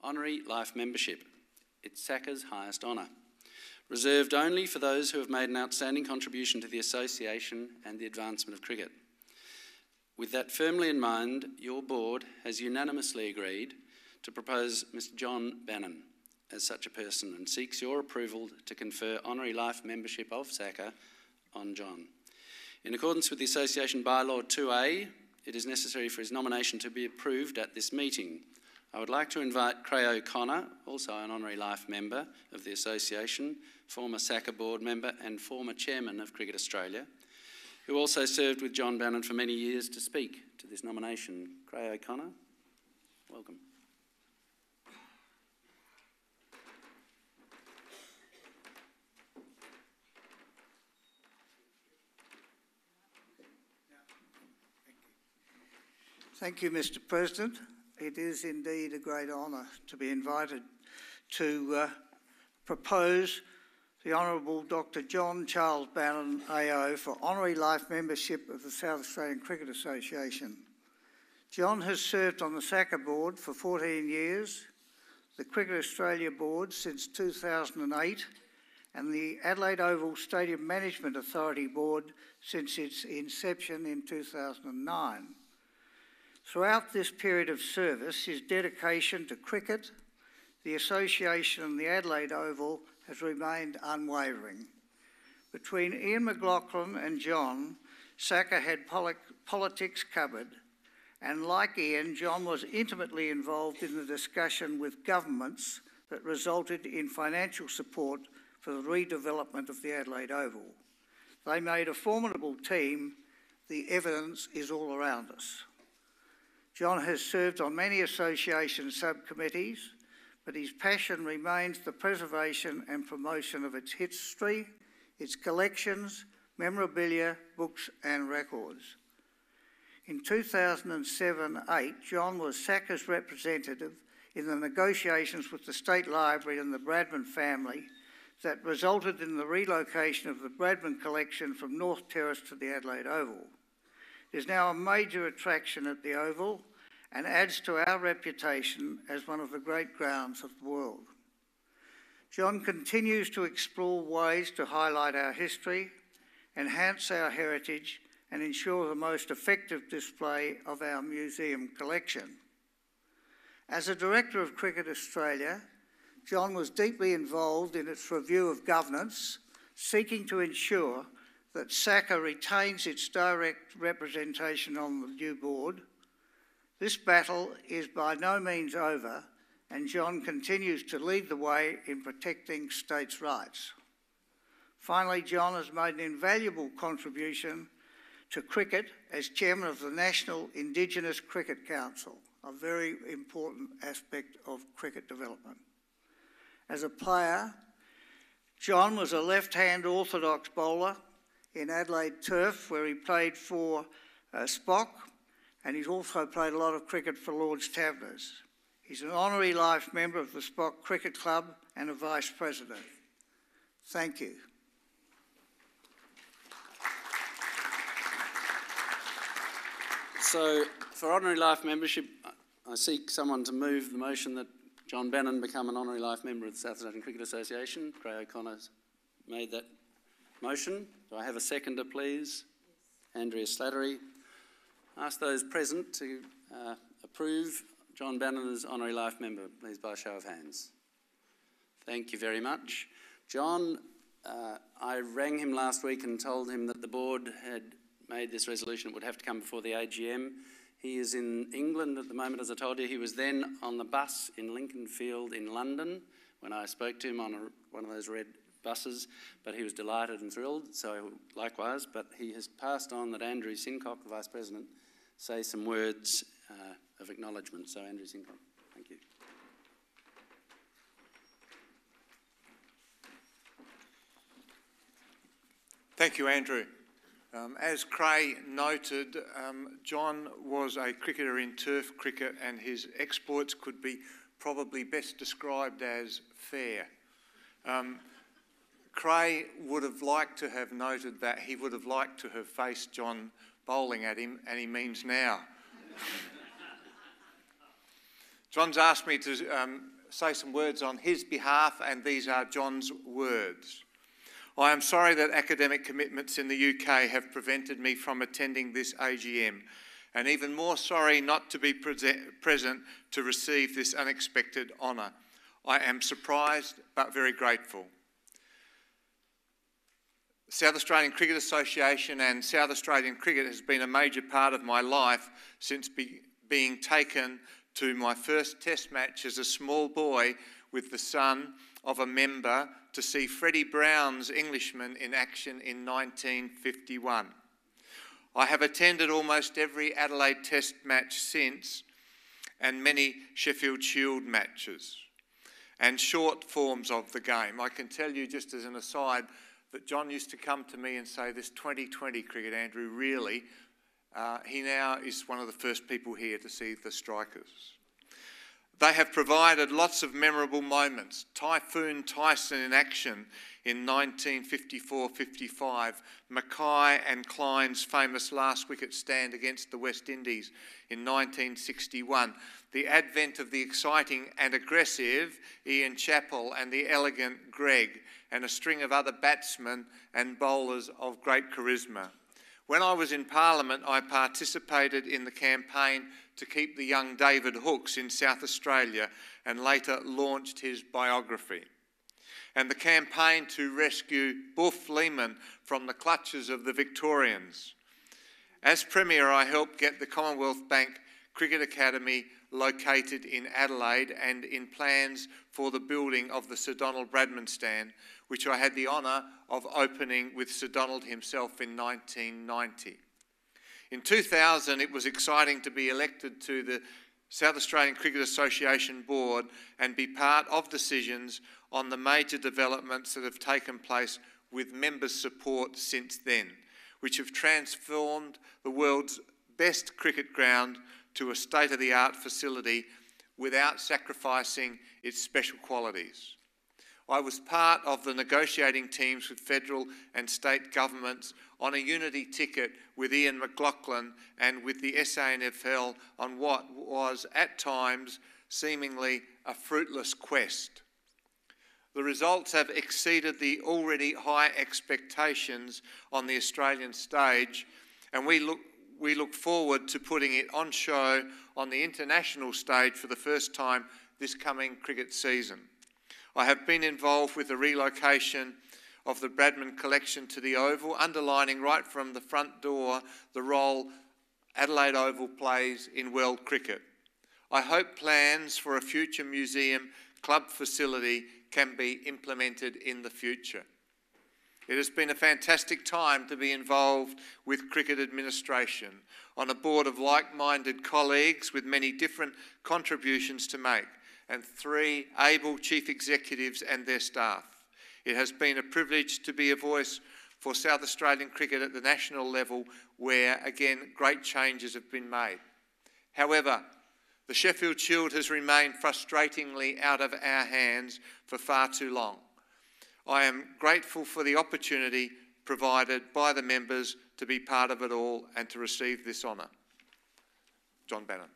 Honorary Life Membership. It's SACA's highest honour, reserved only for those who have made an outstanding contribution to the association and the advancement of cricket. With that firmly in mind, your board has unanimously agreed to propose Mr. John Bannon as such a person and seeks your approval to confer honorary life membership of SACA on John. In accordance with the Association Bylaw 2A, it is necessary for his nomination to be approved at this meeting. I would like to invite Creagh O'Connor, also an honorary life member of the Association, former SACA board member and former chairman of Cricket Australia, who also served with John Bannon for many years, to speak to this nomination. Creagh O'Connor, welcome. Thank you, Mr. President. It is indeed a great honour to be invited to propose the Honourable Dr. John Charles Bannon AO for honorary life membership of the South Australian Cricket Association. John has served on the SACA board for 14 years, the Cricket Australia board since 2008, and the Adelaide Oval Stadium Management Authority board since its inception in 2009. Throughout this period of service, his dedication to cricket, the association and the Adelaide Oval has remained unwavering. Between Ian McLaughlin and John, SACA had politics covered, and like Ian, John was intimately involved in the discussion with governments that resulted in financial support for the redevelopment of the Adelaide Oval. They made a formidable team. The evidence is all around us. John has served on many association subcommittees, but his passion remains the preservation and promotion of its history, its collections, memorabilia, books and records. In 2007-8, John was SACA's representative in the negotiations with the State Library and the Bradman family that resulted in the relocation of the Bradman collection from North Terrace to the Adelaide Oval. It is now a major attraction at the Oval and adds to our reputation as one of the great grounds of the world. John continues to explore ways to highlight our history, enhance our heritage and ensure the most effective display of our museum collection. As a director of Cricket Australia, John was deeply involved in its review of governance, seeking to ensure that SACA retains its direct representation on the new board. This battle is by no means over, and John continues to lead the way in protecting states' rights. Finally, John has made an invaluable contribution to cricket as chairman of the National Indigenous Cricket Council, a very important aspect of cricket development. As a player, John was a left-hand orthodox bowler in Adelaide Turf, where he played for Spock, and he's also played a lot of cricket for Lord's Taverners. He's an honorary life member of the Spock Cricket Club and a vice president. Thank you. So, for honorary life membership, I seek someone to move the motion that John Bannon become an honorary life member of the South Australian Cricket Association. Creagh O'Connor's made that motion. Do I have a seconder, please? Yes. Andrea Slattery. Ask those present to approve John Bannon as honorary life member, please, by a show of hands. Thank you very much. John, I rang him last week and told him that the board had made this resolution. It would have to come before the AGM. He is in England at the moment, as I told you. He was then on the bus in Lincoln Field in London when I spoke to him on one of those red buses, but he was delighted and thrilled, so likewise. But he has passed on that Andrew Sincock, the Vice President, say some words of acknowledgement. So Andrew Sincock, thank you. Thank you, Andrew. As Creagh noted, John was a cricketer in turf cricket and his exploits could be probably best described as fair. Creagh would have liked to have noted that he would have liked to have faced John bowling at him, and he means now. John's asked me to say some words on his behalf, and these are John's words. I am sorry that academic commitments in the UK have prevented me from attending this AGM, and even more sorry not to be present to receive this unexpected honour. I am surprised but very grateful. South Australian Cricket Association and South Australian cricket has been a major part of my life since being taken to my first test match as a small boy with the son of a member to see Freddie Brown's Englishman in action in 1951. I have attended almost every Adelaide Test match since, and many Sheffield Shield matches and short forms of the game. I can tell you, just as an aside, that John used to come to me and say, this 2020 cricket, Andrew, really, he now is one of the first people here to see the strikers. They have provided lots of memorable moments. Typhoon Tyson in action in 1954-55, Mackay and Klein's famous last wicket stand against the West Indies in 1961, the advent of the exciting and aggressive Ian Chappell and the elegant Greg, and a string of other batsmen and bowlers of great charisma. When I was in Parliament, I participated in the campaign to keep the young David Hooks in South Australia and later launched his biography. And the campaign to rescue Buff Lehman from the clutches of the Victorians. As Premier, I helped get the Commonwealth Bank Cricket Academy located in Adelaide and in plans for the building of the Sir Donald Bradman stand, which I had the honour of opening with Sir Donald himself in 1990. In 2000, it was exciting to be elected to the South Australian Cricket Association Board and be part of decisions on the major developments that have taken place with members' support since then, which have transformed the world's best cricket ground to a state-of-the-art facility without sacrificing its special qualities. I was part of the negotiating teams with federal and state governments on a unity ticket with Ian McLaughlin and with the SANFL on what was, at times, seemingly a fruitless quest. The results have exceeded the already high expectations on the Australian stage, and we look forward to putting it on show on the international stage for the first time this coming cricket season. I have been involved with the relocation of the Bradman collection to the Oval, underlining right from the front door the role Adelaide Oval plays in world cricket. I hope plans for a future museum club facility can be implemented in the future. It has been a fantastic time to be involved with cricket administration on a board of like-minded colleagues with many different contributions to make, and 3 able chief executives and their staff. It has been a privilege to be a voice for South Australian cricket at the national level where, again, great changes have been made. However, the Sheffield Shield has remained frustratingly out of our hands for far too long. I am grateful for the opportunity provided by the members to be part of it all and to receive this honour. John Bannon.